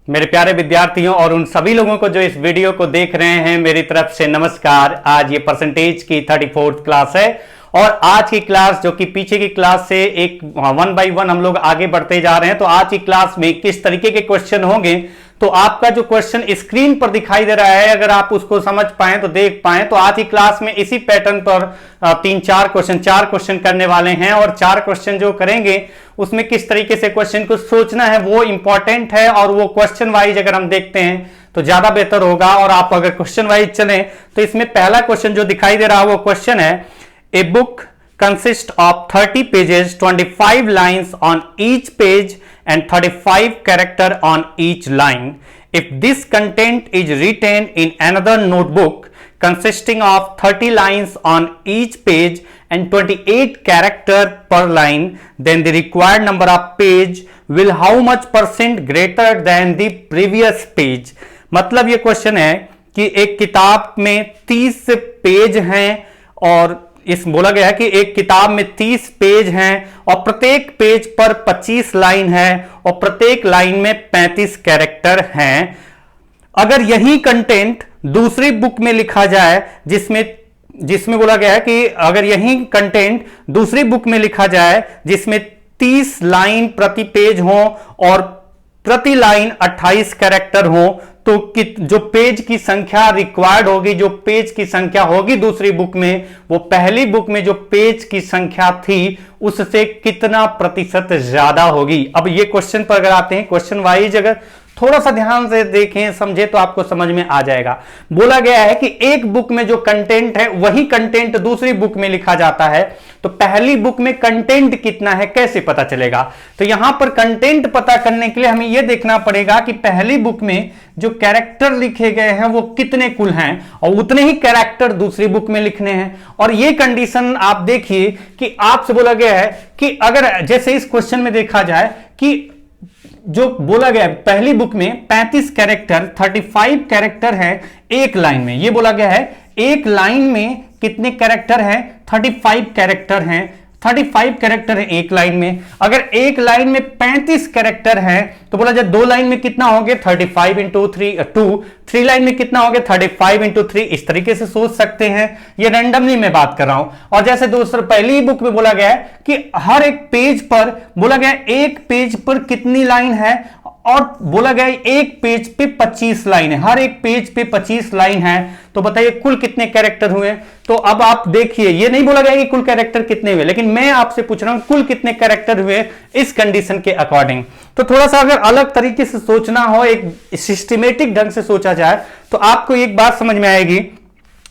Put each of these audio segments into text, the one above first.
मेरे प्यारे विद्यार्थियों और उन सभी लोगों को जो इस वीडियो को देख रहे हैं, मेरी तरफ से नमस्कार। आज ये परसेंटेज की 34th क्लास है और आज की क्लास जो कि पीछे की क्लास से एक 1 by 1 हम लोग आगे बढ़ते जा रहे हैं। तो आज की क्लास में किस तरीके के क्वेश्चन होंगे, तो आपका जो क्वेश्चन स्क्रीन पर दिखाई दे रहा है, अगर आप उसको समझ पाए तो देख पाए, तो आज की क्लास में इसी पैटर्न पर 4 क्वेश्चन करने वाले हैं। और 4 क्वेश्चन जो करेंगे उसमें किस तरीके से क्वेश्चन को सोचना है वो इंपॉर्टेंट है, और वो क्वेश्चन वाइज अगर हम देखते हैं तो ज्यादा बेहतर होगा। और आप अगर क्वेश्चन वाइज चलें तो इसमें पहला क्वेश्चन जो दिखाई दे रहा है वो क्वेश्चन है, a book consists of 30 pages, 25 lines on each page and 35 character on each line. If this content is written in another notebook consisting of 30 lines on each page and 28 character per line, then the required number of page will how much % greater than the previous page. मतलब ये question है कि एक किताब में 30 page हैं और इस बोला गया है कि एक किताब में 30 पेज हैं और प्रत्येक पेज पर 25 लाइन है और प्रत्येक लाइन में 35 कैरेक्टर हैं। अगर यही कंटेंट दूसरी बुक में लिखा जाए जिसमें बोला गया है कि अगर यही कंटेंट दूसरी बुक में लिखा जाए जिसमें 30 लाइन प्रति पेज हो और प्रति लाइन 28 कैरेक्टर हो, तो जो पेज की संख्या रिक्वायर्ड होगी, जो पेज की संख्या होगी दूसरी बुक में, वो पहली बुक में जो पेज की संख्या थी उससे कितना प्रतिशत ज्यादा होगी। अब ये क्वेश्चन पर अगर आते हैं, क्वेश्चन वाइज अगर थोड़ा सा ध्यान से देखें समझे तो आपको समझ में आ जाएगा। बोला गया है कि एक बुक में जो कंटेंट है वही कंटेंट दूसरी बुक में लिखा जाता है, तो पहली बुक में कंटेंट कितना है कैसे पता चलेगा। तो यहां पर कंटेंट पता करने के लिए हमें यह देखना पड़ेगा कि पहली बुक में जो कैरेक्टर लिखे गए हैं वो कितने कुल हैं और उतने ही कैरेक्टर दूसरी बुक में लिखने हैं। और ये कंडीशन आप देखिए कि आपसे बोला गया है कि अगर जैसे इस क्वेश्चन में देखा जाए कि जो बोला गया पहली बुक में 35 कैरेक्टर 35 कैरेक्टर है एक लाइन में, ये बोला गया है एक लाइन में कितने कैरेक्टर हैं 35 कैरेक्टर हैं, 35 कैरेक्टर है एक लाइन में। अगर एक लाइन में 35 कैरेक्टर हैं तो बोला जाए 2 लाइन में कितना होंगे 35 इंटू 3 लाइन में कितना होंगे 35 इंटू 3। इस तरीके से सोच सकते हैं, ये रैंडमली मैं बात कर रहा हूं। और जैसे दोस्तों पहली बुक में बोला गया है कि हर एक पेज पर बोला गया एक पेज पर कितनी लाइन है, और बोला गया एक पेज पे 25 लाइन है, हर एक पेज पे 25 लाइन है, तो बताइए कुल कितने कैरेक्टर हुए। तो अब आप देखिए, ये नहीं बोला गया कि कुल कैरेक्टर कितने हुए, लेकिन मैं आपसे पूछ रहा हूं कुल कितने कैरेक्टर हुए इस कंडीशन के अकॉर्डिंग। तो थोड़ा सा अगर अलग तरीके से सोचना हो, एक सिस्टमेटिक ढंग से सोचा जाए, तो आपको एक बात समझ में आएगी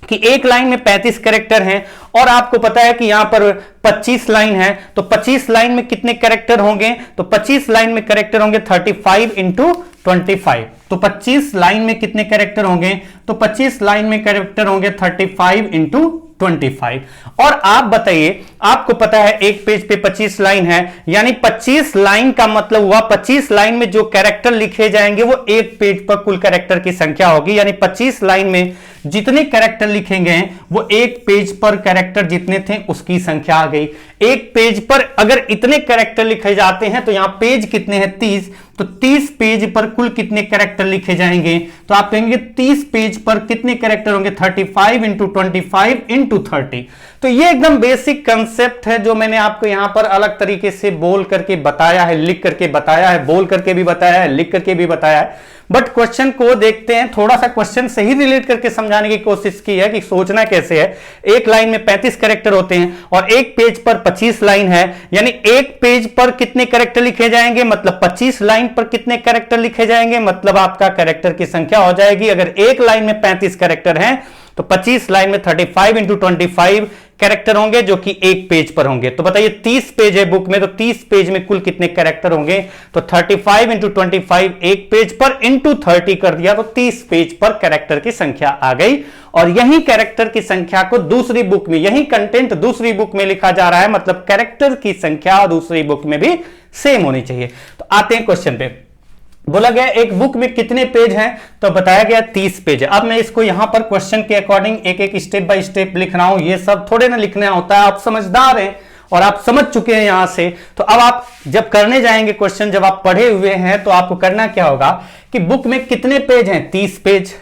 कि एक लाइन में 35 कैरेक्टर हैं और आपको पता है कि यहां पर 25 लाइन है, तो 25 लाइन में कितने कैरेक्टर होंगे, तो 25 लाइन में कैरेक्टर होंगे 35 इंटू 25। तो 25 लाइन में कितने कैरेक्टर होंगे, तो 25 लाइन में कैरेक्टर होंगे 35 इंटू 25। और आप बताइए, आपको पता है एक पेज पे 25 लाइन है, यानी 25 लाइन का मतलब हुआ 25 लाइन में जो कैरेक्टर लिखे जाएंगे वो एक पेज पर कुल कैरेक्टर की संख्या होगी, यानी 25 लाइन में जितने कैरेक्टर लिखेंगे वो एक पेज पर कैरेक्टर जितने थे उसकी संख्या आ गई। एक पेज पर अगर इतने कैरेक्टर लिखे जाते हैं तो यहां पेज कितने हैं 30, तो 30 पेज पर कुल कितने कैरेक्टर लिखे जाएंगे, तो आप कहेंगे 30 पेज पर कितने कैरेक्टर होंगे 35 इंटू 25 इंटू 30। तो ये एकदम बेसिक कंसेप्ट है जो मैंने आपको यहां पर अलग तरीके से बोल करके बताया है, लिख करके बताया है, बोल करके भी बताया है, लिख करके भी बताया है। बट क्वेश्चन को देखते हैं, थोड़ा सा क्वेश्चन से ही रिलेट करके समझाने की कोशिश की है कि सोचना कैसे है। एक लाइन में 35 कैरेक्टर होते हैं और एक पेज पर 25 लाइन है, यानी एक पेज पर कितने कैरेक्टर लिखे जाएंगे, मतलब 25 लाइन पर कितने कैरेक्टर लिखे जाएंगे, मतलब आपका कैरेक्टर की संख्या हो जाएगी। अगर एक लाइन में 35 कैरेक्टर हैं तो 25 लाइन में 35 इंटू 25 कैरेक्टर होंगे जो कि एक पेज पर होंगे। तो बताइए 30 पेज है बुक में, तो 30 पेज में कुल कितने कैरेक्टर होंगे, तो 35 इंटू 25 एक पेज पर इंटू 30 कर दिया, तो 30 पेज पर कैरेक्टर की संख्या आ गई। और यही कैरेक्टर की संख्या को दूसरी बुक में, यही कंटेंट दूसरी बुक में लिखा जा रहा है, मतलब कैरेक्टर की संख्या दूसरी बुक में भी सेम होनी चाहिए। तो आते हैं क्वेश्चन पे। बोला गया एक बुक में कितने पेज हैं, तो बताया गया 30 पेज है। अब मैं इसको यहां पर क्वेश्चन के अकॉर्डिंग एक एक स्टेप बाय स्टेप लिख रहा हूं, ये सब थोड़े ना लिखना होता है, आप समझदार हैं और आप समझ चुके हैं यहां से। तो अब आप जब करने जाएंगे क्वेश्चन, जब आप पढ़े हुए हैं तो आपको करना क्या होगा कि बुक में कितने पेज हैं, 30 पेज।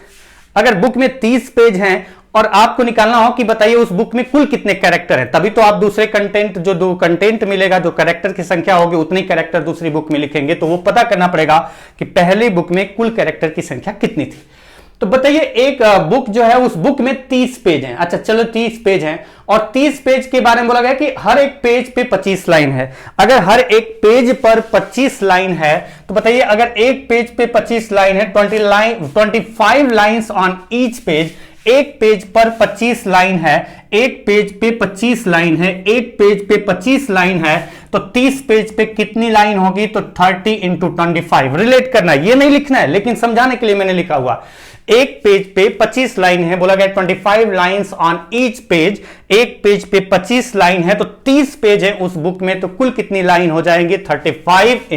अगर बुक में 30 पेज हैं और आपको निकालना हो कि बताइए उस बुक में कुल कितने कैरेक्टर हैं, तभी तो आप दूसरे कंटेंट, जो दो कंटेंट मिलेगा, जो कैरेक्टर की संख्या होगी उतनी कैरेक्टर दूसरी बुक में लिखेंगे। तो वो पता करना पड़ेगा कि पहली बुक में कुल कैरेक्टर की संख्या कितनी थी। तो बताइए एक बुक जो है उस बुक में 30 पेज हैं। अच्छा चलो 30 पेज हैं और 30 पेज के बारे में बोला गया कि हर एक पेज पे 25 लाइन है। अगर हर एक पेज पर 25 लाइन है तो बताइए अगर एक पेज पे 25 लाइन है, 25 लाइन्स ऑन ईच पेज, एक पेज पर 25 लाइन है, एक पेज पे 25 लाइन है, एक पेज पे 25 लाइन है, तो 30 पेज पे कितनी लाइन होगी? तो 30 इंटू 25। रिलेट करना है, ये नहीं लिखना है, लेकिन समझाने के लिए मैंने लिखा हुआ। एक पेज पे 25 लाइन है, बोला गया 25 लाइन्स ऑन ईच पेज, एक पेज पे 25 लाइन है, तो 30 पेज है उस बुक में, तो कुल कितनी लाइन हो जाएंगे? 30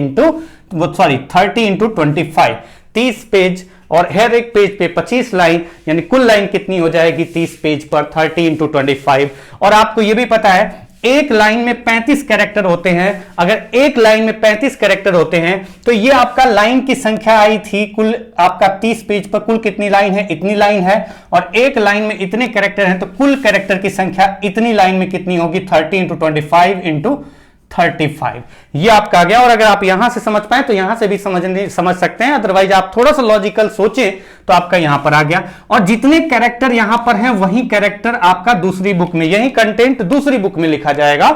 इंटू 25। 30 पेज और हर एक पेज पे 25 लाइन, यानी कुल लाइन कितनी हो जाएगी 30 पेज पर? 30 इंटू 25। और आपको यह भी पता है एक लाइन में 35 कैरेक्टर होते हैं। अगर एक लाइन में 35 कैरेक्टर होते हैं तो ये आपका लाइन की संख्या आई थी, कुल आपका 30 पेज पर कुल कितनी लाइन है? इतनी लाइन है। और एक लाइन में इतने कैरेक्टर हैं तो कुल कैरेक्टर की संख्या इतनी लाइन में कितनी होगी? 30 इंटू 25 इंटू 35। ये आपका आ गया। और अगर आप यहां से समझ पाए तो यहां से भी समझ सकते हैं, अदरवाइज आप थोड़ा सा लॉजिकल सोचें तो आपका यहां पर आ गया। और जितने कैरेक्टर यहां पर हैं वही कैरेक्टर आपका दूसरी बुक में, यही कंटेंट दूसरी बुक में लिखा जाएगा।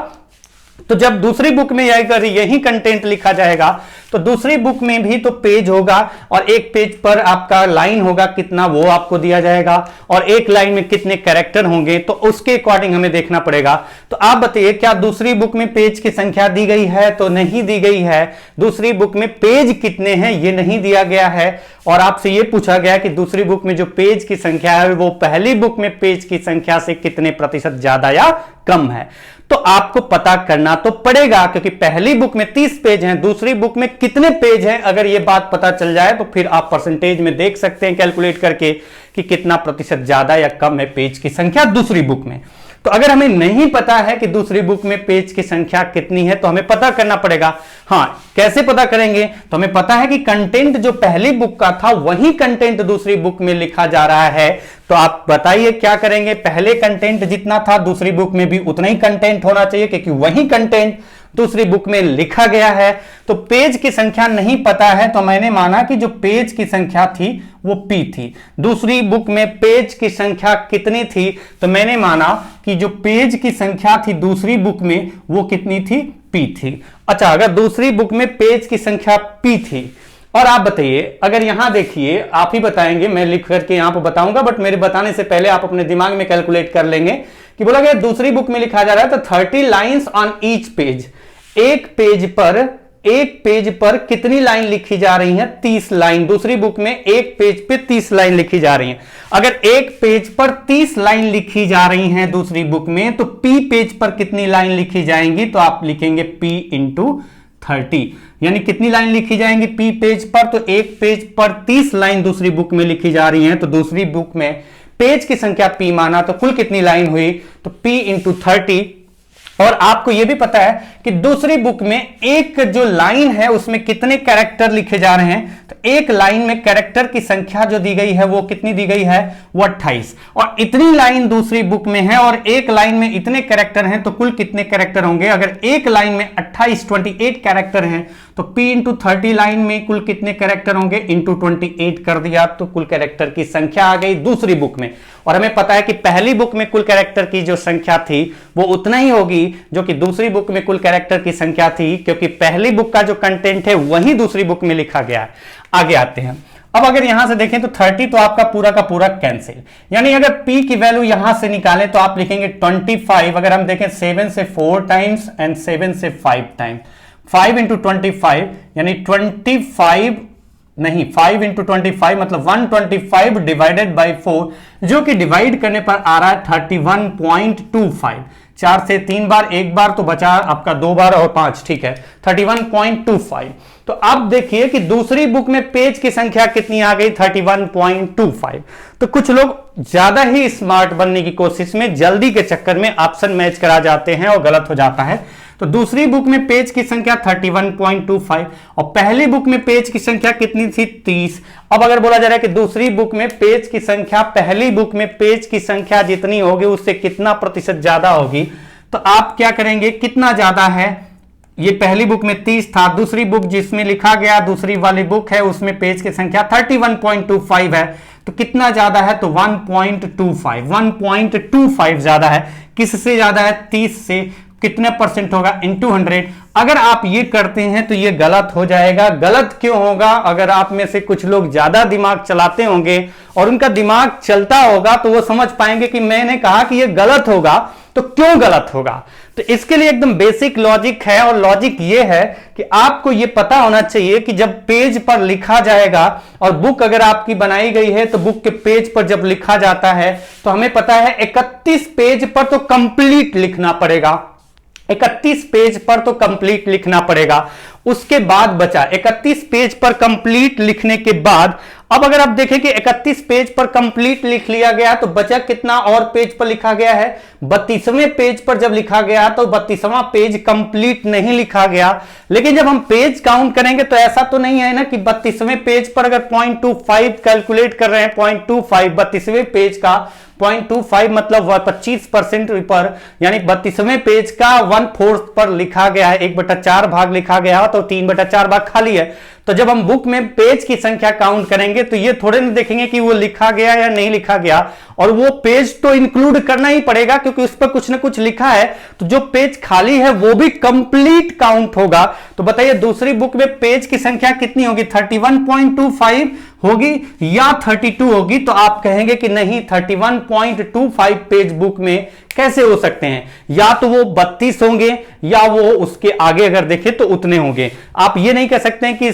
तो जब दूसरी बुक में यही कंटेंट लिखा जाएगा तो दूसरी बुक में भी तो पेज होगा और एक पेज पर आपका लाइन होगा कितना, वो आपको दिया जाएगा। और एक लाइन में कितने कैरेक्टर होंगे तो उसके अकॉर्डिंग हमें देखना पड़ेगा। तो आप बताइए क्या दूसरी बुक में पेज की संख्या दी गई है? तो नहीं दी गई है। दूसरी बुक में पेज कितने हैं ये नहीं दिया गया है। और आपसे ये पूछा गया कि दूसरी बुक में जो पेज की संख्या है वो पहली बुक में पेज की संख्या से कितने प्रतिशत ज्यादा या कम है। तो आपको पता करना तो पड़ेगा, क्योंकि पहली बुक में 30 पेज हैं, दूसरी बुक में कितने पेज हैं। अगर ये बात पता चल जाए तो फिर आप परसेंटेज में देख सकते हैं कैलकुलेट करके कि कितना प्रतिशत ज्यादा या कम है पेज की संख्या दूसरी बुक में। तो अगर हमें नहीं पता है कि दूसरी बुक में पेज की संख्या कितनी है तो हमें पता करना पड़ेगा। हाँ, कैसे पता करेंगे? तो हमें पता है कि कंटेंट जो पहली बुक का था वही कंटेंट दूसरी बुक में लिखा जा रहा है। तो आप बताइए क्या करेंगे? पहले कंटेंट जितना था दूसरी बुक में भी उतना ही कंटेंट होना चाहिए, क्योंकि वही कंटेंट दूसरी बुक में लिखा गया है। तो पेज की संख्या नहीं पता है तो मैंने माना कि जो पेज की संख्या थी वो P थी। दूसरी बुक में पेज की संख्या कितनी थी? तो मैंने माना कि जो पेज की संख्या थी दूसरी बुक में वो कितनी थी? P थी। अच्छा, अगर दूसरी बुक में पेज की संख्या P थी, और आप बताइए, अगर यहां देखिए, आप ही बताएंगे, मैं लिख करके यहां पर बताऊंगा, बट मेरे बताने से पहले आप अपने दिमाग में कैलकुलेट कर लेंगे कि बोला गया दूसरी बुक में लिखा जा रहा है तो 30 लाइन्स ऑन ईच पेज। एक पेज पर कितनी लाइन लिखी जा रही है? 30 लाइन। दूसरी बुक में एक पेज पे 30 लाइन लिखी जा रही है। अगर एक पेज पर 30 लाइन लिखी जा रही हैं दूसरी बुक में, तो P पेज पर कितनी लाइन लिखी जाएंगी? तो आप लिखेंगे P इंटू 30, यानी कितनी लाइन लिखी जाएंगी P पेज पर? तो एक पेज पर 30 लाइन दूसरी बुक में लिखी जा रही हैं, तो दूसरी बुक में पेज की संख्या P माना तो कुल कितनी लाइन हुई? तो P इंटू 30। और आपको यह भी पता है कि दूसरी बुक में एक जो लाइन है उसमें कितने कैरेक्टर लिखे जा रहे हैं। तो एक लाइन में कैरेक्टर की संख्या जो दी गई है वो कितनी दी गई है? वो 28। और इतनी लाइन दूसरी बुक में है और एक लाइन में इतने कैरेक्टर हैं, तो कुल कितने कैरेक्टर होंगे? अगर एक लाइन में 28 कैरेक्टर हैं तो P इंटू 30 लाइन में कुल कितने कैरेक्टर होंगे? इंटू 28 कर दिया तो कुल कैरेक्टर की संख्या आ गई दूसरी बुक में। और हमें पता है कि पहली बुक में कुल कैरेक्टर की जो संख्या थी वो उतना ही होगी जो कि दूसरी बुक में कुल कैरेक्टर की संख्या थी, क्योंकि पहली बुक का जो कंटेंट है वही दूसरी बुक में लिखा गया है। आगे आते हैं। अब अगर यहां से देखें तो 30 तो आपका पूरा का पूरा कैंसिल, यानी अगर P की वैल्यू यहां से निकालें तो आप लिखेंगे 25। अगर हम देखें 7 से 4 टाइम्स एंड 7 से 5 टाइम्स, 5 इंटू 25 यानी 25 नहीं, 5 इंटू 25 मतलब 125 डिवाइडेड बाई 4, जो कि डिवाइड करने पर आ रहा है 31.25। 4 से 3 बार, एक बार तो बचा आपका 2 बार और 5, ठीक है, 31.25। तो अब देखिए कि दूसरी बुक में पेज की संख्या कितनी आ गई, 31.25। तो कुछ लोग ज्यादा ही स्मार्ट बनने की कोशिश में जल्दी के चक्कर में ऑप्शन मैच करा जाते हैं और गलत हो जाता है। तो दूसरी बुक में पेज की संख्या 31.25 और पहली बुक में पेज की संख्या कितनी थी, 30। अब अगर बोला जा रहा है कि दूसरी बुक में पेज की संख्या पहली बुक में पेज की संख्या जितनी होगी उससे कितना प्रतिशत ज्यादा होगी, तो आप क्या करेंगे, कितना ज्यादा है, ये पहली बुक में 30 था, दूसरी बुक जिसमें लिखा गया दूसरी वाली बुक है उसमें पेज की संख्या 31.25 है, तो कितना ज्यादा है, तो 1.25 ज्यादा है। किससे ज्यादा है, 30 से। कितने परसेंट होगा, इनटू 100। अगर आप ये करते हैं तो ये गलत हो जाएगा। गलत क्यों होगा, अगर आप में से कुछ लोग ज्यादा दिमाग चलाते होंगे और उनका दिमाग चलता होगा तो वो समझ पाएंगे कि मैंने कहा कि ये गलत होगा, तो क्यों गलत होगा। तो इसके लिए एकदम बेसिक लॉजिक है, और लॉजिक ये है कि आपको ये पता होना चाहिए कि जब पेज पर लिखा जाएगा, और बुक अगर आपकी बनाई गई है तो बुक के पेज पर जब लिखा जाता है तो हमें पता है 31 पेज पर तो कंप्लीट लिखना पड़ेगा, 31 पेज पर तो कंप्लीट लिखना पड़ेगा। उसके बाद बचा 31 पेज पर कंप्लीट लिखने के बाद, अब अगर आप देखें कि 31 पेज पर कंप्लीट लिख लिया गया तो बचा कितना और पेज पर लिखा गया है, 32वें पेज पर जब लिखा गया तो 32वां पेज कंप्लीट नहीं लिखा गया। लेकिन जब हम पेज काउंट करेंगे तो ऐसा तो नहीं है ना कि 32वें पेज पर अगर 0.25 कैलकुलेट कर रहे हैं, 0.25 32वें पेज का 0.25 मतलब 25% पर, यानी 32वें पेज का 1/4 पर लिखा गया है, 1/4 भाग लिखा गया तो 3/4 भाग खाली है। तो जब हम बुक में पेज की संख्या काउंट करेंगे तो ये थोड़े नहीं देखेंगे कि वो लिखा गया या नहीं लिखा गया, और वो पेज तो इंक्लूड करना ही पड़ेगा क्योंकि उस पर कुछ ना कुछ लिखा है, तो जो पेज खाली है वो भी कंप्लीट काउंट होगा। तो बताइए दूसरी बुक में पेज की संख्या कितनी होगी, 31.25 होगी या 32 होगी। तो आप कहेंगे कि नहीं, 31.25 पेज बुक में कैसे हो सकते हैं, या तो वो 32 होंगे या वो उसके आगे अगर देखें तो उतने होंगे। आप ये नहीं कह सकते हैं कि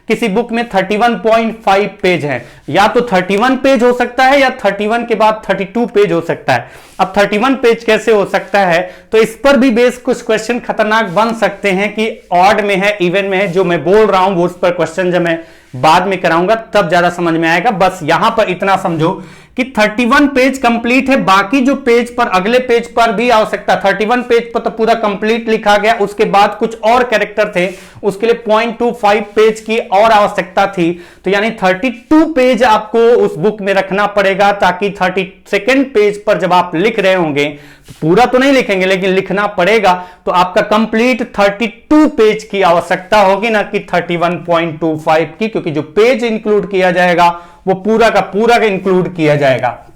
किसी बुक में 31.5 पेज है, या तो 31 पेज हो सकता है या 31 के बाद 32 पेज हो सकता है। अब 31 पेज कैसे हो सकता है, तो इस पर भी बेस कुछ क्वेश्चन खतरनाक बन सकते हैं कि ऑड में है, इवन में है। जो मैं बोल रहा हूं वो उस पर क्वेश्चन जब मैं बाद में कराऊंगा तब ज्यादा समझ में आएगा। बस यहां पर इतना समझो कि 31 पेज कंप्लीट है, बाकी जो पेज पर अगले पेज पर भी आवश्यकता, 31 पेज पर तो पूरा कंप्लीट लिखा गया, उसके बाद कुछ और कैरेक्टर थे, उसके लिए 0.25 पेज की और आवश्यकता थी। तो यानी 32 पेज आपको उस बुक में रखना पड़ेगा, ताकि 32nd पेज पर जब आप लिख रहे होंगे तो पूरा तो नहीं लिखेंगे लेकिन लिखना पड़ेगा, तो आपका कंप्लीट 32 पेज की आवश्यकता होगी, ना कि 31.25 की, क्योंकि जो पेज इंक्लूड किया जाएगा वो पूरा का पूरा का इंक्लूड किया जाएगा।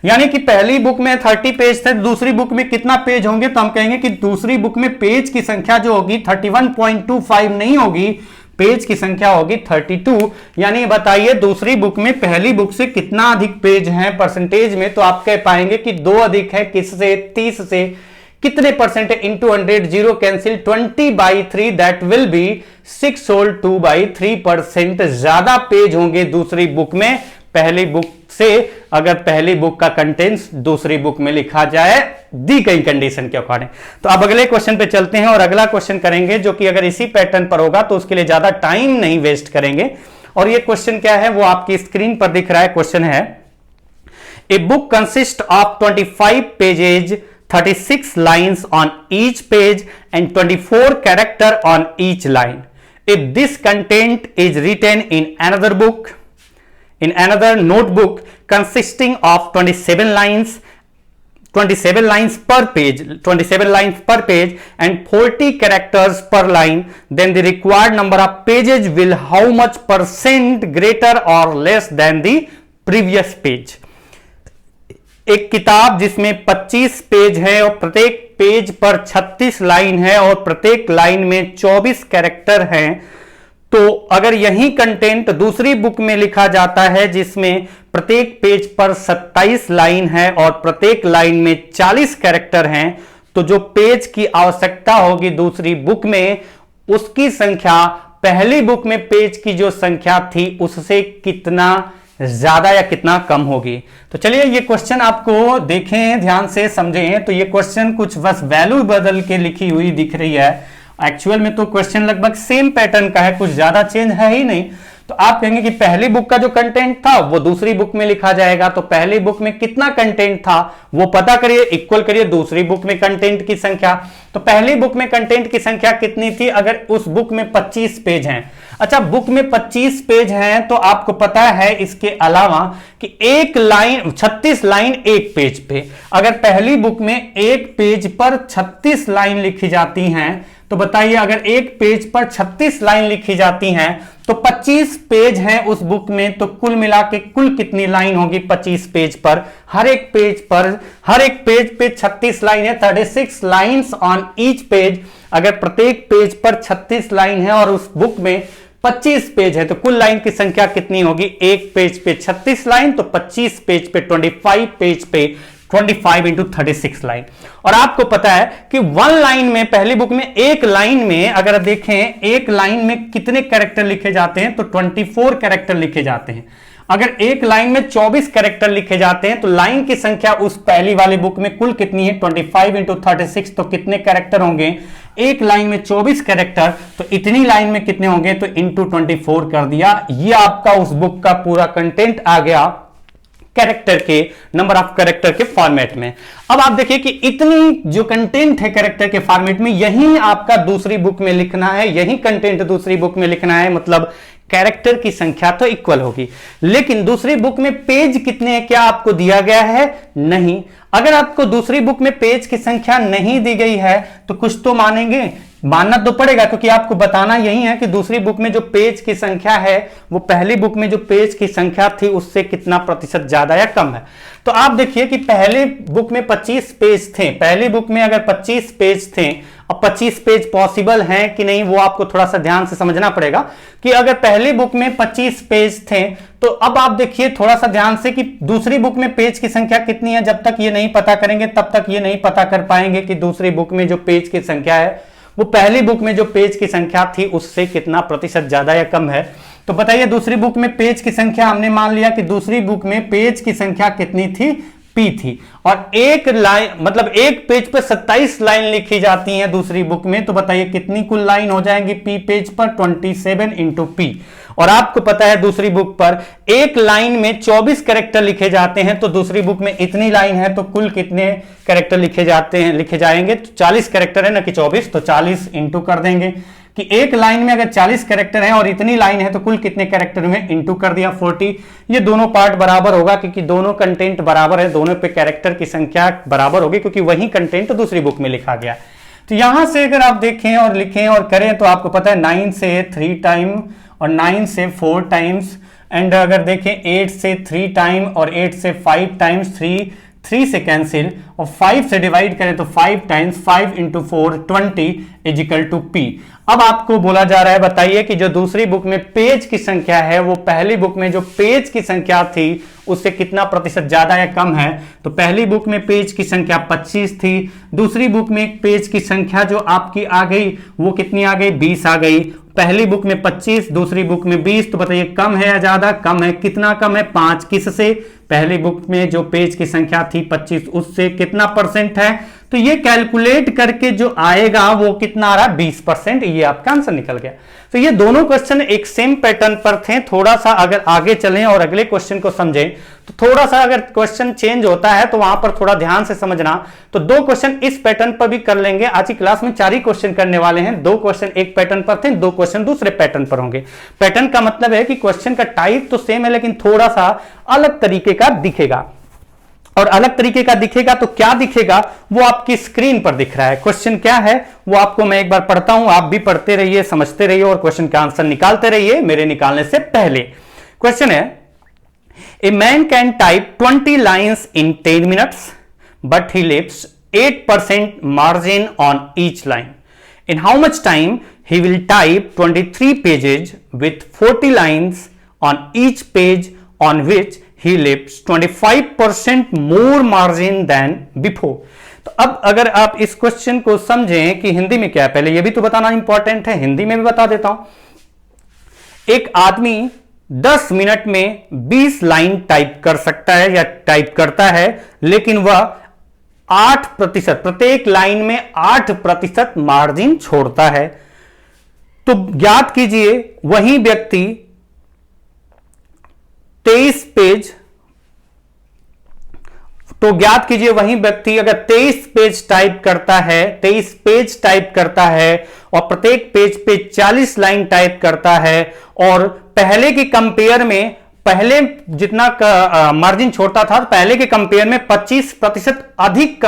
यानी कि पहली बुक में 30 पेज थे, दूसरी बुक में कितना पेज होंगे, तो हम कहेंगे कि दूसरी बुक में पेज की संख्या जो होगी 31.25 नहीं होगी, पेज की संख्या होगी 32। यानी बताइए दूसरी बुक में पहली बुक से कितना अधिक पेज हैं परसेंटेज में, तो आप कह पाएंगे कि 2 अधिक है, किससे, 30 से। कितने परसेंट है, into 100, 0 cancel, 20/3 that will be 6 whole 2/3% ज्यादा पेज होंगे दूसरी बुक में पहली बुक से, अगर पहली बुक का कंटेंट्स दूसरी बुक में लिखा जाए दी गई कंडीशन के अकॉर्डिंग। तो अब अगले क्वेश्चन पे चलते हैं और अगला क्वेश्चन करेंगे जो कि अगर इसी पैटर्न पर होगा तो उसके लिए ज्यादा टाइम नहीं वेस्ट करेंगे। और ये क्वेश्चन क्या है वो आपकी स्क्रीन पर दिख रहा है। क्वेश्चन है, a book consist of 25 pages, 36 lines on each page and 24 character on each line. If this content is written in another book, in another notebook consisting of 27 lines per page, 27 lines per page and 40 characters per line, then the required number of pages will how much % greater or less than the previous page. एक किताब जिसमें 25 page है और प्रत्येक page पर 36 line है और प्रत्येक लाइन में 24 कैरेक्टर हैं, तो अगर यही कंटेंट दूसरी बुक में लिखा जाता है जिसमें प्रत्येक पेज पर 27 लाइन है और प्रत्येक लाइन में 40 कैरेक्टर हैं, तो जो पेज की आवश्यकता होगी दूसरी बुक में उसकी संख्या पहली बुक में पेज की जो संख्या थी उससे कितना ज्यादा या कितना कम होगी। तो चलिए ये क्वेश्चन आपको देखें, ध्यान से समझें। तो ये क्वेश्चन कुछ बस वैल्यू बदल के लिखी हुई दिख रही है एक्चुअल में तो क्वेश्चन लगभग सेम पैटर्न का है, कुछ ज्यादा चेंज है ही नहीं। तो आप कहेंगे कि पहली बुक का जो कंटेंट था वो दूसरी बुक में लिखा जाएगा, तो पहली बुक में कितना कंटेंट था वो पता करिए, इक्वल करिए दूसरी बुक में कंटेंट की संख्या। तो पहली बुक में कंटेंट की संख्या कितनी थी, अगर उस बुक में 25 पेज हैं, अच्छा बुक में 25 पेज हैं, तो आपको पता है इसके अलावा कि एक लाइन 36 लाइन एक पेज पे, अगर पहली बुक में एक पेज पर 36 लाइन लिखी जाती हैं, तो बताइए अगर एक पेज पर 36 लाइन लिखी जाती हैं तो 25 पेज हैं उस बुक में, तो कुल मिला के कुल कितनी लाइन होगी 25 पेज पर, हर एक पेज पे 36 लाइन है, 36 लाइन्स ऑन ईच पेज। अगर प्रत्येक पेज पर 36 लाइन है और उस बुक में 25 पेज है तो कुल लाइन की संख्या कितनी होगी, एक पेज पे 36 लाइन, तो 25 पेज पे 25 पेज पे 25 इंटू 36 लाइन। और आपको पता है कि वन लाइन में, पहली बुक में एक लाइन में अगर देखें एक लाइन में कितने कैरेक्टर लिखे जाते हैं, तो 24 कैरेक्टर लिखे जाते हैं। अगर एक लाइन में 24 कैरेक्टर लिखे जाते हैं तो लाइन की संख्या उस पहली वाली बुक में कुल कितनी है, 25 इंटू 36, तो कितने कैरेक्टर होंगे, एक लाइन में 24 कैरेक्टर, तो इतनी लाइन में कितने होंगे, तो इंटू 24 कर दिया। ये आपका उस बुक का पूरा कंटेंट आ गया कैरेक्टर के, नंबर ऑफ कैरेक्टर के फॉर्मेट में। अब आप देखिए कि इतनी जो कंटेंट है कैरेक्टर के फॉर्मेट में, यही आपका दूसरी बुक में लिखना है, यही कंटेंट दूसरी बुक में लिखना है, मतलब कैरेक्टर की संख्या तो इक्वल होगी। लेकिन दूसरी बुक में पेज कितने हैं, क्या आपको दिया गया है, नहीं। अगर आपको दूसरी बुक में पेज की संख्या नहीं दी गई है तो कुछ तो मानना तो पड़ेगा, क्योंकि आपको बताना यही है कि दूसरी बुक में जो पेज की संख्या है वो पहली बुक में जो पेज की संख्या थी उससे कितना प्रतिशत ज्यादा या कम है। तो आप देखिए कि पहले बुक में 25 पेज थे, पहली बुक में अगर 25 पेज थे, अब 25 पेज पॉसिबल हैं कि नहीं वो आपको थोड़ा सा ध्यान से समझना पड़ेगा कि अगर पहली बुक में 25 पेज थे तो अब आप देखिए थोड़ा सा ध्यान से कि दूसरी बुक में पेज की संख्या कितनी है। जब तक ये नहीं पता करेंगे तब तक ये नहीं पता कर पाएंगे कि दूसरी बुक में जो पेज की संख्या है वो पहली बुक में जो पेज की संख्या थी उससे कितना प्रतिशत ज्यादा या कम है। तो बताइए दूसरी बुक में पेज की संख्या, हमने मान लिया कि दूसरी बुक में पेज की संख्या कितनी थी, P थी, और एक लाइन मतलब एक पेज पर 27 लाइन लिखी जाती हैं दूसरी बुक में, तो बताइए कितनी कुल लाइन हो जाएंगी P पेज पर, 27 इंटू P। और आपको पता है दूसरी बुक पर एक लाइन में 24 कैरेक्टर लिखे जाते हैं, तो दूसरी बुक में इतनी लाइन है तो कुल कितने कैरेक्टर लिखे जाएंगे, तो 40 कैरेक्टर है ना कि 24, तो 40 इंटू कर देंगे कि एक लाइन में अगर 40 कैरेक्टर है और इतनी लाइन है तो कुल कितने कैरेक्टर में, इंटू कर दिया 40। ये दोनों पार्ट बराबर होगा क्योंकि दोनों कंटेंट बराबर है, दोनों पे कैरेक्टर की संख्या बराबर होगी क्योंकि वही कंटेंट दूसरी बुक में लिखा गया। तो यहां से अगर आप देखें और लिखें और करें तो आपको पता है 9 से 3 टाइम और 9 से 4 टाइम्स, एंड अगर देखें 8 से 3 टाइम और 8 से 5 टाइम्स, 3 से कैंसिल और 5 से डिवाइड करें तो 5 times, 5 into 4 20 is equal to P। अब आपको बोला जा रहा है बताइए कि जो दूसरी बुक में पेज की संख्या है वो पहली बुक में जो पेज की संख्या थी उससे कितना प्रतिशत ज्यादा या कम है। तो पहली बुक में पेज की संख्या 25 थी, दूसरी बुक में पेज की संख्या जो आपकी आ गई वो कितनी आ गई, 20 आ गई। पहली बुक में 25, दूसरी बुक में 20, तो बताइए कम है या ज्यादा, कम है। कितना कम है, 5। किससे, पहली बुक में जो पेज की संख्या थी 25 उससे कितना परसेंट है, तो ये कैलकुलेट करके जो आएगा वो कितना आ रहा है, 20%। ये आपका आंसर निकल गया। तो ये दोनों क्वेश्चन एक सेम पैटर्न पर थे। थोड़ा सा अगर आगे चलें और अगले क्वेश्चन को समझें तो थोड़ा सा अगर क्वेश्चन चेंज होता है तो वहां पर थोड़ा ध्यान से समझना। तो 2 क्वेश्चन इस पैटर्न पर भी कर लेंगे। आज की क्लास में 4 ही क्वेश्चन करने वाले हैं। 2 क्वेश्चन एक पैटर्न पर थे, 2 क्वेश्चन दूसरे पैटर्न पर होंगे। पैटर्न का मतलब है कि क्वेश्चन का टाइप तो सेम है लेकिन थोड़ा सा अलग तरीके का दिखेगा। और अलग तरीके का दिखेगा तो क्या दिखेगा वो आपकी स्क्रीन पर दिख रहा है। क्वेश्चन क्या है वो आपको मैं एक बार पढ़ता हूं, आप भी पढ़ते रहिए, समझते रहिए और क्वेश्चन का आंसर निकालते रहिए मेरे निकालने से पहले। क्वेश्चन है, a man can type 20 lines in 10 minutes but he leaves 8% margin on each line. In how much time he will type 23 pages with 40 lines on each page on which he leaves 25% more margin than before। तो अब अगर आप इस question को समझें कि हिंदी में क्या है, पहले ये भी तो बताना इंपॉर्टेंट है, हिंदी में भी बता देता हूं। एक आदमी 10 मिनट में 20 लाइन टाइप कर सकता है या टाइप करता है, लेकिन वह 8%, प्रत्येक लाइन में 8% मार्जिन छोड़ता है। तो ज्ञात कीजिए वही व्यक्ति 23 पेज, तो ज्ञात कीजिए वही व्यक्ति अगर 23 पेज टाइप करता है, 23 पेज टाइप करता है और प्रत्येक पेज पे 40 लाइन टाइप करता है और पहले के कंपेयर में, पहले जितना मार्जिन छोड़ता था पहले के कंपेयर में 25% अधिक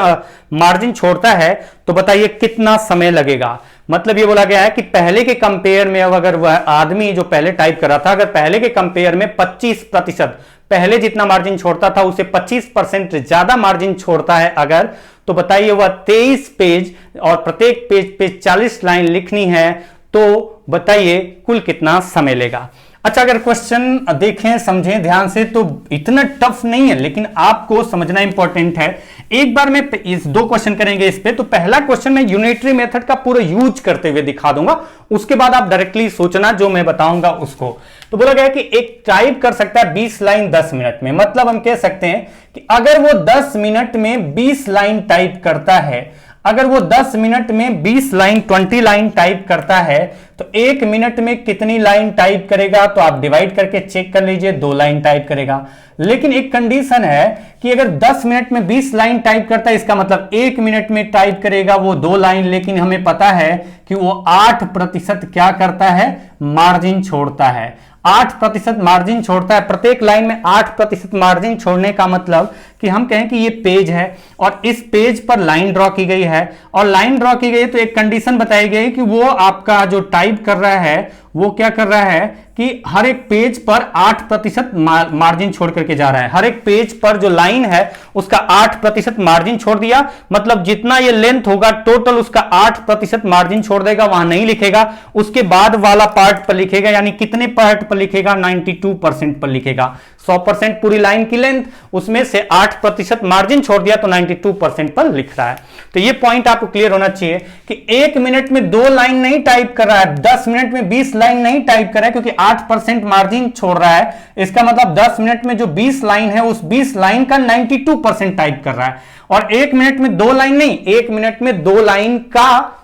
मार्जिन छोड़ता है, तो बताइए कितना समय लगेगा। मतलब ये बोला गया है कि पहले के कंपेयर में अब अगर वह आदमी जो पहले टाइप कर रहा था, अगर पहले के कंपेयर में 25%, पहले जितना मार्जिन छोड़ता था उसे 25% ज्यादा मार्जिन छोड़ता है अगर, तो बताइए वह 23 पेज और प्रत्येक पेज पे 40 लाइन लिखनी है, तो बताइए कुल कितना समय लेगा। अच्छा, अगर क्वेश्चन देखें समझें ध्यान से तो इतना टफ नहीं है, लेकिन आपको समझना इंपॉर्टेंट है। एक बार में इस 2 क्वेश्चन करेंगे इस पे, तो पहला क्वेश्चन मैं यूनिटरी मेथड का पूरा यूज करते हुए दिखा दूंगा, उसके बाद आप डायरेक्टली सोचना जो मैं बताऊंगा उसको। तो बोला गया कि एक टाइप कर सकता है 20 लाइन 10 मिनट में। मतलब हम कह सकते हैं कि अगर वो 10 मिनट में 20 लाइन टाइप करता है, अगर वो 10 मिनट में 20 लाइन 20 लाइन टाइप करता है, तो 1 मिनट में कितनी लाइन टाइप करेगा, तो आप डिवाइड करके चेक कर लीजिए, 2 लाइन टाइप करेगा। लेकिन एक कंडीशन है कि अगर 10 मिनट में 20 लाइन टाइप करता है, इसका मतलब 1 मिनट में टाइप करेगा वो 2 लाइन, लेकिन हमें पता है कि वो 8% क्या करता है, मार्जिन छोड़ता है। 8% मार्जिन छोड़ता है, प्रत्येक लाइन में 8% मार्जिन छोड़ने का मतलब कि हम कहें कि ये पेज है और इस पेज पर लाइन ड्रॉ की गई है, और लाइन ड्रॉ की गई है तो एक कंडीशन बताई गई कि वो आपका जो टाइप कर रहा है वो क्या कर रहा है कि हर एक पेज पर 8% मार्जिन छोड़ करके जा रहा है। हर एक पेज पर जो लाइन है उसका 8% मार्जिन छोड़ दिया, मतलब जितना ये लेंथ होगा टोटल उसका 8% मार्जिन छोड़ देगा, वहां नहीं लिखेगा, उसके बाद वाला पार्ट पर लिखेगा। यानी कितने पार्ट पर लिखेगा, 92% पर लिखेगा। 100% पूरी लाइन की लेंथ, उसमें से 8% मार्जिन छोड़ दिया तो 92% पर लिख रहा है। तो ये पॉइंट आपको क्लियर होना चाहिए कि 1 मिनट में 2 लाइन नहीं टाइप कर रहा है, 10 मिनट में 20 लाइन नहीं टाइप कर रहा है, क्योंकि 8% मार्जिन छोड़ रहा है। इसका मतलब 10 मिनट में जो 20 लाइन है उस 20 लाइन का 92% टाइप कर रहा है, और 1 मिनट में 2 लाइन नहीं, 1 मिनट में 2 लाइन का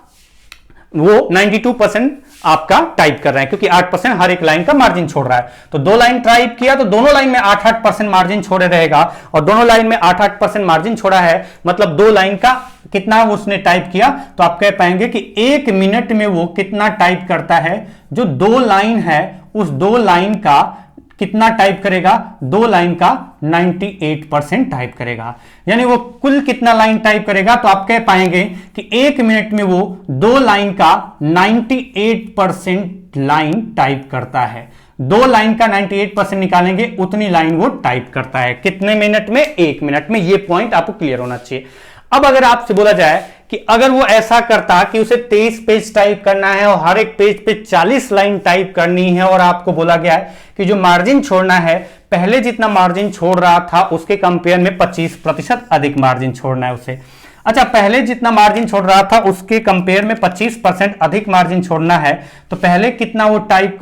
वो 92% आपका टाइप कर रहा है, क्योंकि 8% हर एक लाइन का मार्जिन छोड़ रहा है। तो 2 लाइन टाइप किया तो दोनों लाइन में 8-8% मार्जिन छोड़े रहेगा, और दोनों लाइन में 8-8% मार्जिन छोड़ा है, मतलब 2 लाइन का कितना उसने टाइप किया, तो आप कह पाएंगे कि 1 मिनट में वो कितना टाइप करता है। जो 2 लाइन है उस 2 लाइन का कितना टाइप करेगा, 2 लाइन का 98% टाइप करेगा। यानी वो कुल कितना लाइन टाइप करेगा, तो आप कह पाएंगे कि 1 मिनट में वो 2 लाइन का 98% लाइन टाइप करता है। 2 लाइन का 98% निकालेंगे, उतनी लाइन वो टाइप करता है। कितने मिनट में, 1 मिनट में। ये पॉइंट आपको क्लियर होना चाहिए। अब अगर आपसे बोला जाए कि अगर वो ऐसा करता कि उसे 23 पेज टाइप करना है और हर एक पेज पे 40 लाइन टाइप करनी है, और आपको बोला गया है कि जो मार्जिन छोड़ना है, पहले जितना मार्जिन छोड़ रहा था उसके कंपेयर में 25% अधिक मार्जिन छोड़ना है उसे। अच्छा, पहले जितना मार्जिन छोड़ रहा था उसके कंपेयर में 25% अधिक मार्जिन छोड़ना है, तो पहले कितना वो टाइप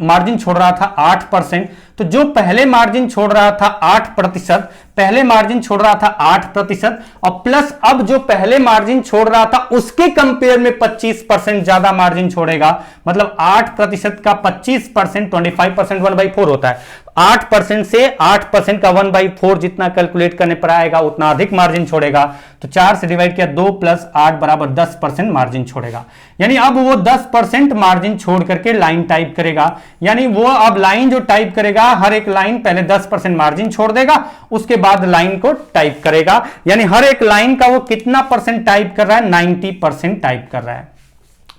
मार्जिन छोड़ रहा था, 8%। तो जो पहले मार्जिन छोड़ रहा था 8%, पहले मार्जिन छोड़ रहा था 8%, और प्लस अब जो पहले मार्जिन छोड़ रहा था उसके कंपेयर में 25% ज्यादा मार्जिन छोड़ेगा। मतलब 8% का 25%, 25% 1/4 होता है। 8% से 8% का 1/4 जितना कैलकुलेट करने पर आएगा उतना अधिक मार्जिन छोड़ेगा। तो 4 से डिवाइड किया, 2 + 8 = 10% मार्जिन छोड़ेगा। यानी अब वो 10% मार्जिन छोड़ करके लाइन टाइप करेगा। यानी वो अब लाइन जो टाइप करेगा, हर एक लाइन पहले 10% मार्जिन छोड़ देगा, उसके बाद लाइन को टाइप करेगा। यानी हर एक लाइन का वो कितना परसेंट टाइप कर रहा है, 90% टाइप कर रहा है।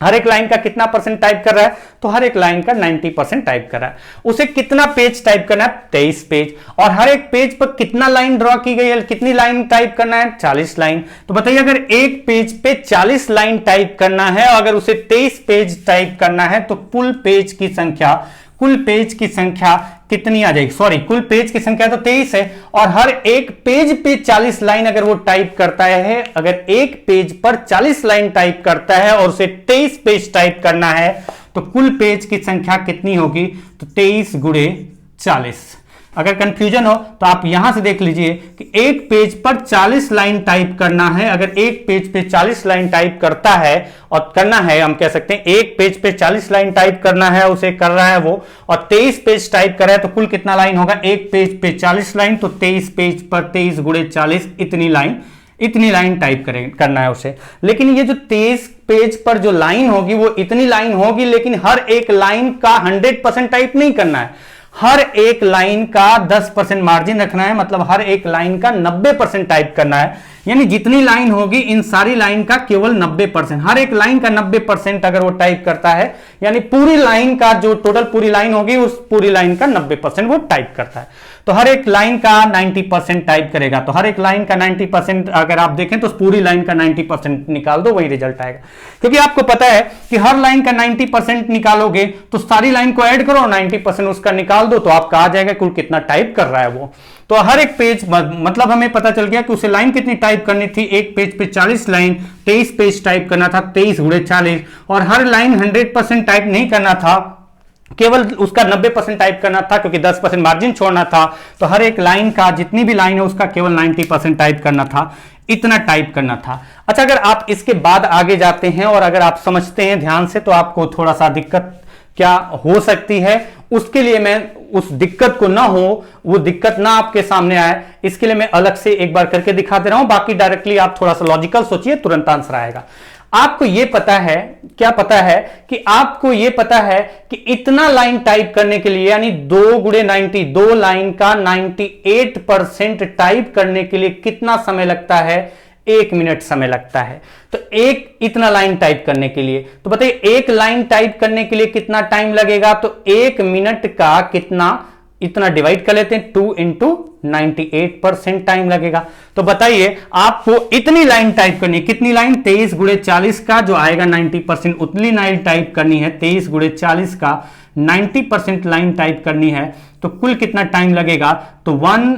हर एक लाइन का कितना परसेंट टाइप कर रहा है, तो हर एक लाइन का 90% टाइप कर रहा है। उसे कितना पेज टाइप करना है, 23 पेज, और हर एक पेज पर कितना लाइन ड्रॉ की गई है, कितनी लाइन टाइप करना है, 40 लाइन। तो बताइए अगर एक पेज पे 40 लाइन टाइप करना है, अगर उसे 23 पेज टाइप करना है, तो कुल पेज की संख्या कितनी आ जाएगी। सॉरी, कुल पेज की संख्या तो 23 है, और हर एक पेज पे 40 लाइन अगर वो टाइप करता है, अगर एक पेज पर 40 लाइन टाइप करता है और उसे 23 पेज टाइप करना है, तो कुल पेज की संख्या कितनी होगी, तो 23 × 40। अगर कंफ्यूजन हो तो आप यहां से देख लीजिए कि एक पेज पर 40 लाइन टाइप करना है। अगर एक पेज पे 40 लाइन टाइप करता है और करना है, हम कह सकते हैं एक पेज पे 40 लाइन टाइप करना है, उसे कर रहा है वो, और 23 पेज टाइप कर रहा है, तो कुल कितना लाइन होगा? एक पेज पे 40 लाइन, तो 23 पेज पर 23 गुणे 40, इतनी लाइन टाइप करना है उसे। लेकिन ये जो 23 पेज पर जो लाइन होगी वो इतनी लाइन होगी, लेकिन हर एक लाइन का 100% टाइप नहीं करना है, हर एक लाइन का 10% मार्जिन रखना है, मतलब हर एक लाइन का 90% टाइप करना है। यानी जितनी लाइन होगी इन सारी लाइन का केवल 90%, हर एक लाइन का 90% अगर वो टाइप करता है, यानी पूरी लाइन का जो टोटल पूरी लाइन होगी उस पूरी लाइन का 90% वो टाइप करता है। तो हर एक लाइन का 90% टाइप करेगा, तो हर एक लाइन का 90% अगर आप देखें तो पूरी लाइन का 90% निकाल दो, वही रिजल्ट आएगा। क्योंकि आपको पता है कि हर लाइन का 90% निकालोगे तो सारी लाइन को ऐड करो, 90% उसका निकाल दो, तो आपका आ जाएगा कुल कितना टाइप कर रहा है वो। तो हर एक पेज, मतलब हमें पता चल गया कि उसे लाइन कितनी टाइप करनी थी, एक पेज पे 40 लाइन, 23 पेज टाइप करना था, 23 गुणे 40, और हर लाइन 100% टाइप नहीं करना था, केवल उसका 90% टाइप करना था, क्योंकि 10% मार्जिन छोड़ना था। तो हर एक लाइन का, जितनी भी लाइन है उसका केवल 90% टाइप करना था, इतना टाइप करना था। अच्छा, अगर आप इसके बाद आगे जाते हैं और अगर आप समझते हैं ध्यान से, तो आपको थोड़ा सा दिक्कत क्या हो सकती है, उसके लिए मैं उस दिक्कत को ना हो, वो दिक्कत ना आपके सामने आए, इसके लिए मैं अलग से एक बार करके दिखा दे रहा हूं। बाकी डायरेक्टली आप थोड़ा सा लॉजिकल सोचिए, तुरंत आंसर आएगा। आपको ये पता है, क्या पता है कि आपको ये पता है कि इतना लाइन टाइप करने के लिए, यानी 2 गुणे 90, 2 लाइन का 98% टाइप करने के लिए कितना समय लगता है? 1 मिनट समय लगता है। तो एक इतना लाइन टाइप करने के लिए, तो बताइए एक लाइन टाइप करने के लिए कितना टाइम लगेगा? तो 1 मिनट का कितना, इतना डिवाइड कर लेते हैं, 2 इंटू 98% टाइम लगेगा। तो बताइए आपको इतनी लाइन टाइप करनी है, कितनी लाइन? 23 गुणे 40 का जो आएगा 90%, उतनी लाइन टाइप करनी है। 23 गुणे 40 का 90% लाइन टाइप करनी है, तो कुल कितना टाइम लगेगा? तो 1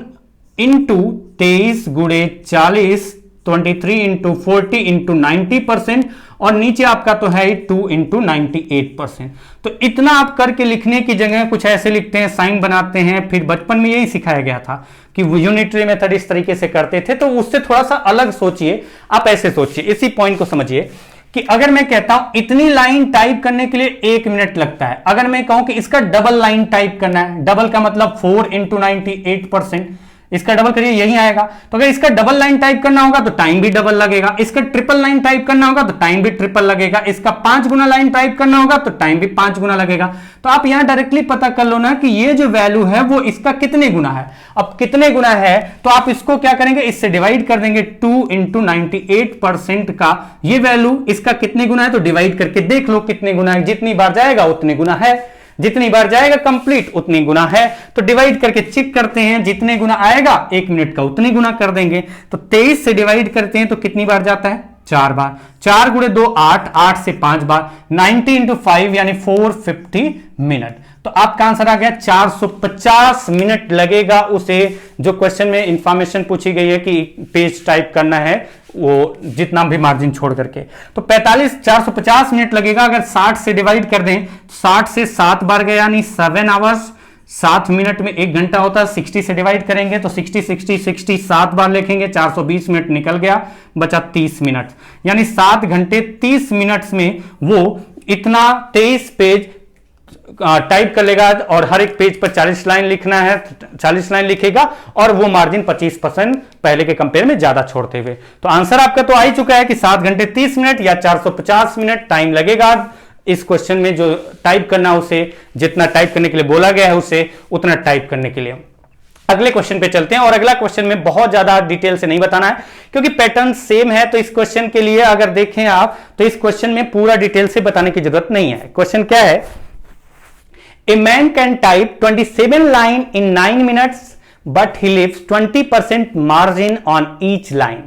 इंटू 23 गुणे 40, 23 इंटू 40 इंटू 90%, और नीचे आपका तो है 2 इंटू 98%। तो इतना आप करके लिखने की जगह कुछ ऐसे लिखते हैं, साइन बनाते हैं। फिर बचपन में यही सिखाया गया था कि यूनिटरी मेथड इस तरीके से करते थे, तो उससे थोड़ा सा अलग सोचिए, आप ऐसे सोचिए, इसी पॉइंट को समझिए कि अगर मैं कहता हूं इतनी लाइन टाइप करने के लिए 1 मिनट लगता है, अगर मैं कहूं कि इसका डबल लाइन टाइप करना है, डबल का मतलब 4 इंटू 98%, इसका डबल करिए, यही आएगा। तो अगर इसका डबल लाइन टाइप करना होगा तो टाइम भी डबल लगेगा, इसका ट्रिपल लाइन टाइप करना होगा तो टाइम भी ट्रिपल लगेगा, इसका 5 गुना लाइन टाइप करना होगा तो टाइम भी 5 गुना लगेगा। तो आप यहां डायरेक्टली पता कर लो ना कि ये जो वैल्यू है वो इसका कितने गुना है। अब कितने गुना है तो आप इसको क्या करेंगे, इससे डिवाइड कर देंगे। 2 इंटू 98% का ये वैल्यू इसका कितने गुना है, तो डिवाइड करके देख लो कितने गुना है। जितनी बार जाएगा उतने गुना है, जितनी बार जाएगा कंप्लीट उतनी गुना है। तो डिवाइड करके चेक करते हैं, जितने गुना आएगा 1 मिनट का उतने गुना कर देंगे। तो 23 से डिवाइड करते हैं तो कितनी बार जाता है? 4 बार। 4 गुणे 2 8, 8 से 5 बार, 90 इंटू 5 यानी 450 मिनट। तो आपका आंसर आ गया 450 मिनट लगेगा उसे, जो क्वेश्चन में इंफॉर्मेशन पूछी गई है कि पेज टाइप करना है वो जितना भी मार्जिन छोड़ करके। तो 450 मिनट लगेगा। अगर 60 से डिवाइड कर दें, 60 से 7 बार गया यानी 7 आवर्स, 7 मिनट में 1 घंटा होता है। 60 से डिवाइड करेंगे तो 60 7 बार लिखेंगे, 420 मिनट निकल गया, बचा 30 मिनट, यानी 7 घंटे 30 मिनट में वो इतना 23 पेज टाइप कर लेगा। और हर एक पेज पर 40 लाइन लिखना है, 40 लाइन लिखेगा, और वो मार्जिन 25% पहले के कंपेयर में ज्यादा छोड़ते हुए। तो आंसर आपका तो आ ही चुका है कि 7 घंटे 30 मिनट या 450 मिनट टाइम लगेगा इस क्वेश्चन में जो टाइप करना, उसे जितना टाइप करने के लिए बोला गया है उसे उतना टाइप करने के लिए। अगले क्वेश्चन पे चलते हैं, और अगला क्वेश्चन में बहुत ज्यादा डिटेल से नहीं बताना है क्योंकि पैटर्न सेम है। तो इस क्वेश्चन के लिए अगर देखें आप तो इस क्वेश्चन में पूरा डिटेल से बताने की जरूरत नहीं है। क्वेश्चन क्या है? A man can type 27 line in 9 minutes, but he leaves 20% margin on each line.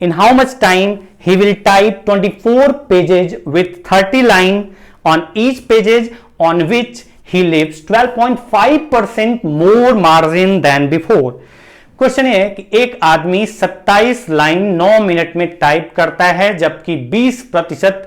In how much time he will type 24 pages with 30 line on each pages on which he leaves 12.5% more margin than before. Question ये है कि एक आदमी 27 line 9 minute में type करता है, जबकि 20%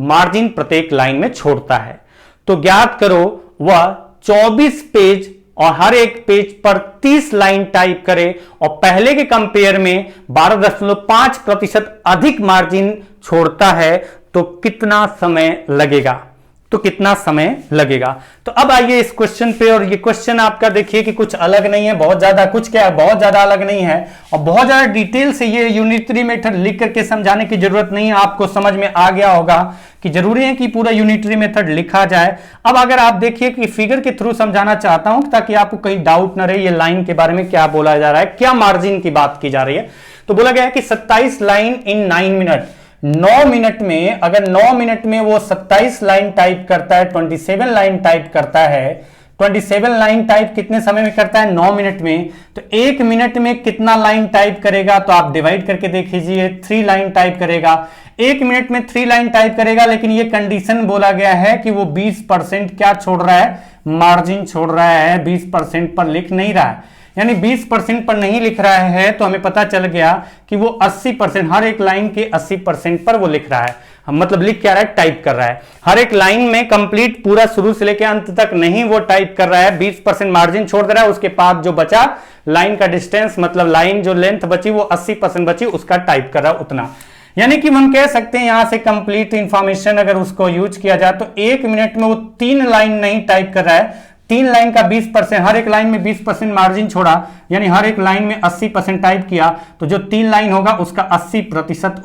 margin प्रत्येक लाइन में छोड़ता है। तो ज्ञात करो वह 24 पेज और हर एक पेज पर 30 लाइन टाइप करे और पहले के कंपेयर में 12.5% अधिक मार्जिन छोड़ता है तो कितना समय लगेगा? तो कितना समय लगेगा? तो अब आइए इस क्वेश्चन पे, और ये क्वेश्चन आपका देखिए कि कुछ अलग नहीं है, बहुत ज्यादा कुछ क्या है, बहुत ज्यादा अलग नहीं है और बहुत ज्यादा डिटेल से ये यूनिटरी मेथड लिख करके समझाने की जरूरत नहीं है। आपको समझ में आ गया होगा कि जरूरी है कि पूरा यूनिटरी मेथड लिखा जाए। अब अगर आप देखिए कि फिगर के थ्रू समझाना चाहता हूं ताकि आपको कहीं डाउट ना रहे ये लाइन के बारे में क्या बोला जा रहा है, क्या मार्जिन की बात की जा रही है। तो बोला गया है कि 27 लाइन इन 9 मिनट, 9 मिनट में, अगर 9 मिनट में वो 27 लाइन टाइप करता है, 27 लाइन टाइप करता है, 27 लाइन टाइप कितने समय में करता है? 9 मिनट में। तो 1 मिनट में कितना लाइन टाइप करेगा? तो आप डिवाइड करके देख लीजिए, 3 लाइन टाइप करेगा। 1 मिनट में 3 लाइन टाइप करेगा, लेकिन ये कंडीशन बोला गया है कि वो 20% क्या छोड़ रहा है? मार्जिन छोड़ रहा है, 20% पर लिख नहीं रहा है। यानी 20% पर नहीं लिख रहा है तो हमें पता चल गया कि वो 80%, हर एक लाइन के 80% पर वो लिख रहा है। मतलब लिख क्या रहा है? टाइप कर रहा है। हर एक लाइन में कंप्लीट पूरा शुरू से लेकर अंत तक नहीं वो टाइप कर रहा है, 20% मार्जिन छोड़ दे रहा है। उसके बाद जो बचा लाइन का डिस्टेंस, मतलब लाइन जो लेंथ बची वो 80% बची, उसका टाइप कर रहा है उतना। यानी कि हम कह सकते हैं यहां से कंप्लीट इंफॉर्मेशन अगर उसको यूज किया जाए तो 1 मिनट में वो 3 लाइन नहीं टाइप कर रहा है, 3 लाइन का 20%, हर एक लाइन में 20% मार्जिन छोड़ा, यानी हर एक लाइन में 80% टाइप किया, तो जो 3 लाइन होगा उसका 80%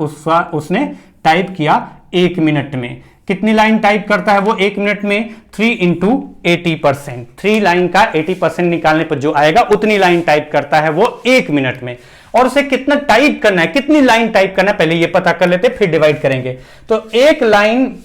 उसने टाइप किया 1 मिनट में। कितनी लाइन टाइप करता है वो 1 मिनट में? 3 × 80%, 3 लाइन का 80% निकालने पर जो आएगा उतनी लाइन टाइप करता है वो 1 मिनट में। और उसे कितना टाइप करना है, कितनी लाइन टाइप करना है, पहले ये पता कर लेते फिर डिवाइड करेंगे। तो एक लाइन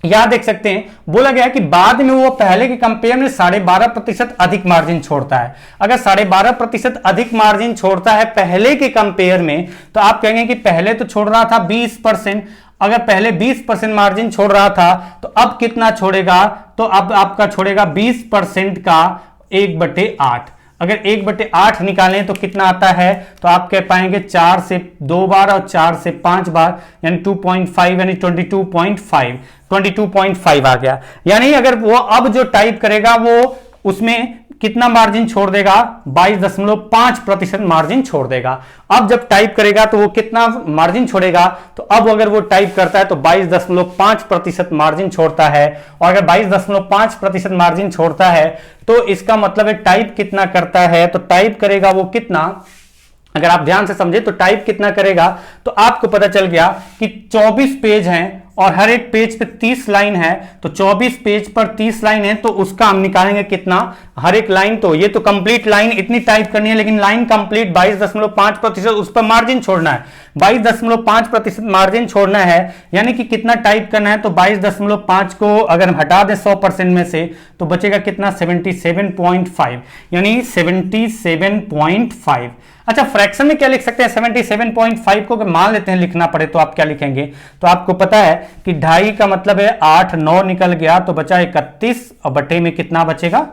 यहां देख सकते हैं, बोला गया है कि बाद में वो पहले के कंपेयर में 12.5% अधिक मार्जिन छोड़ता है। अगर 12.5% अधिक मार्जिन छोड़ता है पहले के कंपेयर में, तो आप कहेंगे कि पहले तो छोड़ रहा था 20%, अगर पहले 20% मार्जिन छोड़ रहा था तो अब कितना छोड़ेगा? तो अब आपका छोड़ेगा 20% का 1/8। अगर 1/8 निकालें तो कितना आता है? तो आप कह पाएंगे 4 से 2 बार और 4 से 5 बार, यानी 2.5, यानी 22.5 आ गया। यानी अगर वो अब जो टाइप करेगा वो उसमें कितना मार्जिन छोड़ देगा? 22.5% मार्जिन छोड़ देगा। अब जब टाइप करेगा तो वो कितना मार्जिन छोड़ेगा? तो अब अगर वो टाइप करता है तो 22.5% मार्जिन छोड़ता है, और अगर 22.5% मार्जिन छोड़ता है तो इसका मतलब है टाइप कितना करता है? तो टाइप करेगा वो कितना, अगर आप ध्यान से समझे तो टाइप कितना करेगा, तो आपको पता चल गया कि 24 पेज हैं और हर एक पेज पे 30 लाइन है, तो 24 पेज पर 30 लाइन है, तो उसका हम निकालेंगे कितना? हर एक लाइन, तो ये तो कंप्लीट लाइन इतनी टाइप करनी है, लेकिन लाइन कंप्लीट 22.5%, उस पर मार्जिन छोड़ना है, 22.5% मार्जिन छोड़ना है। यानी कि कितना टाइप करना है? तो 22.5 को अगर हम हटा दें 100% में से तो बचेगा कितना? 77.5, यानी 77.5। अच्छा, फ्रैक्शन में क्या लिख सकते हैं? 77.5 को मान लेते हैं लिखना पड़े तो आप क्या लिखेंगे? तो आपको पता है कि 2.5 का मतलब है 8, 9 निकल गया तो बचा 31, और बटे में कितना बचेगा?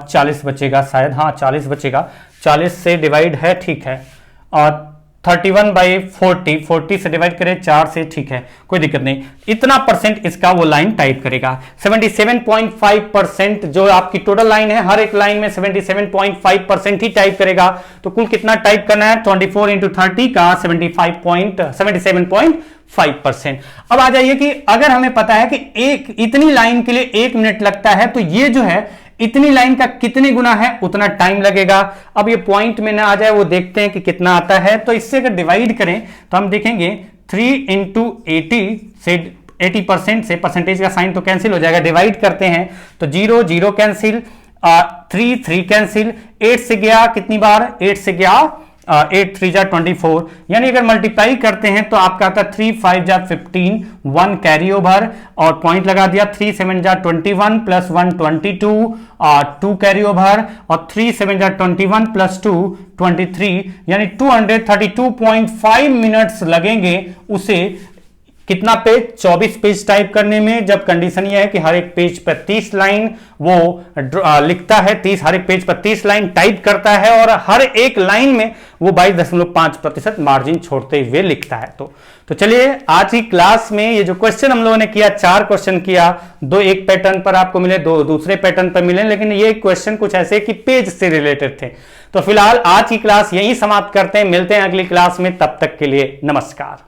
40 बचेगा शायद, हाँ 40 बचेगा। 40 से डिवाइड है, ठीक है, और 31/40, 40 से डिवाइड करें 4 से, ठीक है, कोई दिक्कत नहीं। इतना परसेंट इसका वो लाइन टाइप करेगा। 77.5% जो आपकी टोटल लाइन है, हर एक लाइन में 77.5% ही टाइप करेगा। तो कुल कितना टाइप करना है? 24 × 30 का 77.5%। अब आ जाइए कि अगर हमें पता है कि एक इतनी लाइन के लिए 1 मिनट लगता है, तो ये जो है इतनी लाइन का कितने गुना है उतना टाइम लगेगा। अब ये पॉइंट में ना आ जाए, वो देखते हैं कि कितना आता है। तो इससे अगर डिवाइड करें तो हम देखेंगे 3 × 80 से 80% से परसेंटेज का साइन तो कैंसिल हो जाएगा, डिवाइड करते हैं तो 0 0 कैंसिल, 3 3 कैंसिल, 8 से गया कितनी बार? 8 से गया 8 3 जा 24, यानी अगर मल्टीप्लाई करते हैं तो आपका आता है 3 5 जा 15, 1 कैरी ओवर और पॉइंट लगा दिया, 3 7 जा 21 प्लस 1 22, 2 कैरी ओवर और 3 7 जा 21 प्लस 2 23, यानी 232.5 मिनट्स लगेंगे उसे कितना पेज, 24 पेज टाइप करने में, जब कंडीशन यह है कि हर एक पेज पर 30 लाइन वो लिखता है, 30 हर एक पेज पर 30 लाइन टाइप करता है और हर एक लाइन में वो 22.5% मार्जिन छोड़ते हुए लिखता है। तो चलिए आज की क्लास में ये जो क्वेश्चन हम लोगों ने किया, 4 क्वेश्चन किया, 2 एक पैटर्न पर आपको मिले, 2 दूसरे पैटर्न पर मिले, लेकिन ये क्वेश्चन कुछ ऐसे कि पेज से रिलेटेड थे। तो फिलहाल आज की क्लास यहीं समाप्त करते हैं, मिलते हैं अगली क्लास में, तब तक के लिए नमस्कार।